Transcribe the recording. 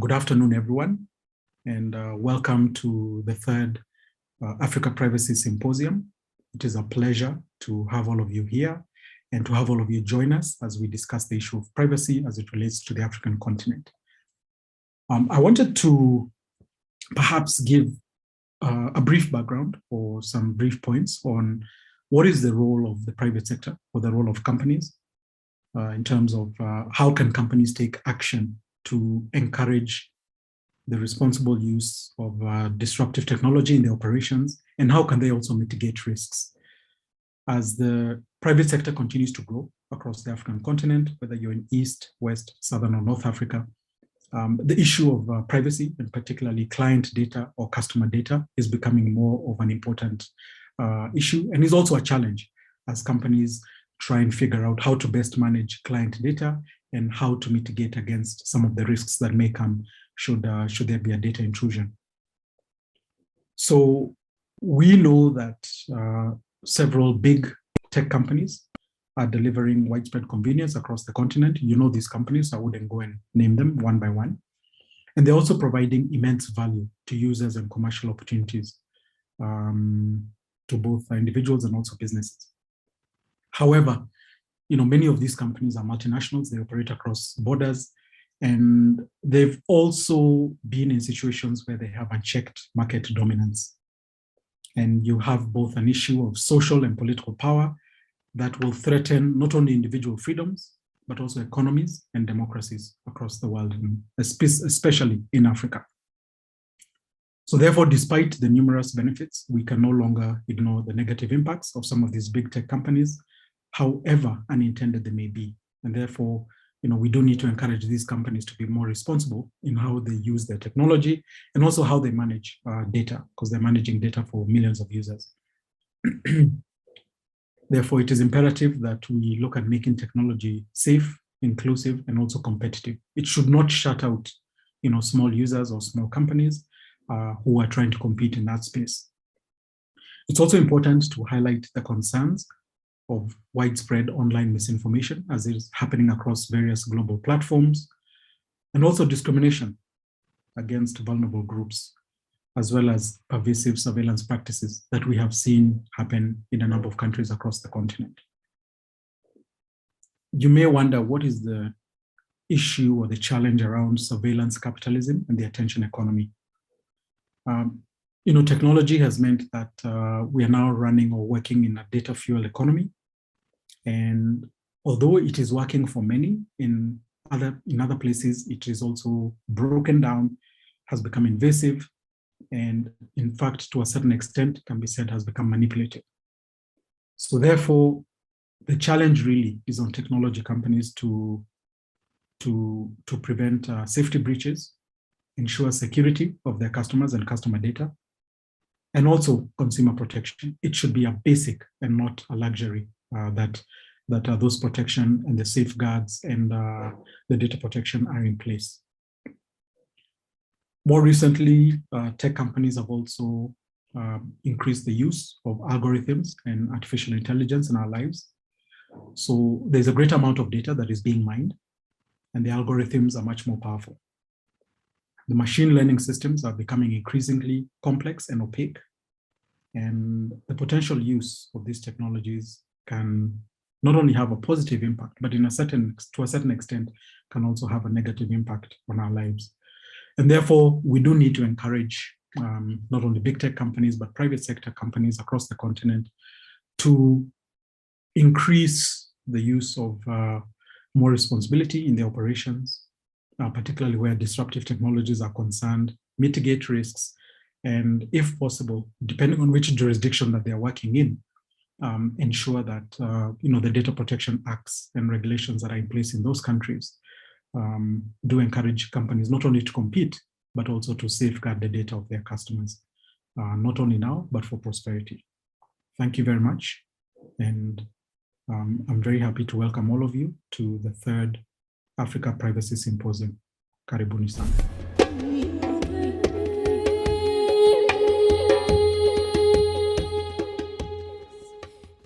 Good afternoon, everyone, and welcome to the third Africa Privacy Symposium. It is a pleasure to have all of you here and to have all of you join us as we discuss the issue of privacy as it relates to the African continent. I wanted to perhaps give a brief background or some brief points on what is the role of the private sector or the role of companies in terms of how can companies take action to encourage the responsible use of disruptive technology in their operations, and how can they also mitigate risks. As the private sector continues to grow across the African continent, whether you're in East, West, Southern, or North Africa, the issue of privacy, and particularly client data or customer data, is becoming more of an important issue, and is also a challenge as companies try and figure out how to best manage client data and how to mitigate against some of the risks that may come should there be a data intrusion. So we know that several big tech companies are delivering widespread convenience across the continent. You know these companies, I wouldn't go and name them one by one. And they're also providing immense value to users and commercial opportunities to both individuals and also businesses. However, many of these companies are multinationals. They operate across borders, and they've also been in situations where they have unchecked market dominance. And you have both an issue of social and political power that will threaten not only individual freedoms, but also economies and democracies across the world, especially in Africa. So therefore, despite the numerous benefits, we can no longer ignore the negative impacts of some of these big tech companies, however unintended they may be. And therefore, we do need to encourage these companies to be more responsible in how they use their technology and also how they manage data, because they're managing data for millions of users. Therefore, it is imperative that we look at making technology safe, inclusive, and also competitive. It should not shut out, small users or small companies who are trying to compete in that space. It's also important to highlight the concerns of widespread online misinformation as it is happening across various global platforms, and also discrimination against vulnerable groups, as well as pervasive surveillance practices that we have seen happen in a number of countries across the continent. You may wonder, what is the issue or the challenge around surveillance capitalism and the attention economy? Technology has meant that we are now running or working in a data fuel economy. And although it is working for many, in other places, it is also broken down, has become invasive, and in fact, to a certain extent, can be said has become manipulated. So therefore, the challenge really is on technology companies to prevent safety breaches, ensure security of their customers and customer data, and also consumer protection. It should be a basic and not a luxury that those protection and the safeguards and the data protection are in place. More recently, tech companies have also increased the use of algorithms and artificial intelligence in our lives. So there's a great amount of data that is being mined, and the algorithms are much more powerful. The machine learning systems are becoming increasingly complex and opaque, and the potential use of these technologies can not only have a positive impact, but to a certain extent, can also have a negative impact on our lives. And therefore, we do need to encourage not only big tech companies, but private sector companies across the continent to increase the use of more responsibility in their operations, particularly where disruptive technologies are concerned, mitigate risks, and if possible, depending on which jurisdiction that they're working in, ensure that the data protection acts and regulations that are in place in those countries do encourage companies not only to compete, but also to safeguard the data of their customers, not only now, but for prosperity. Thank you very much. And I'm very happy to welcome all of you to the third Africa Privacy Symposium. Karibuni sana.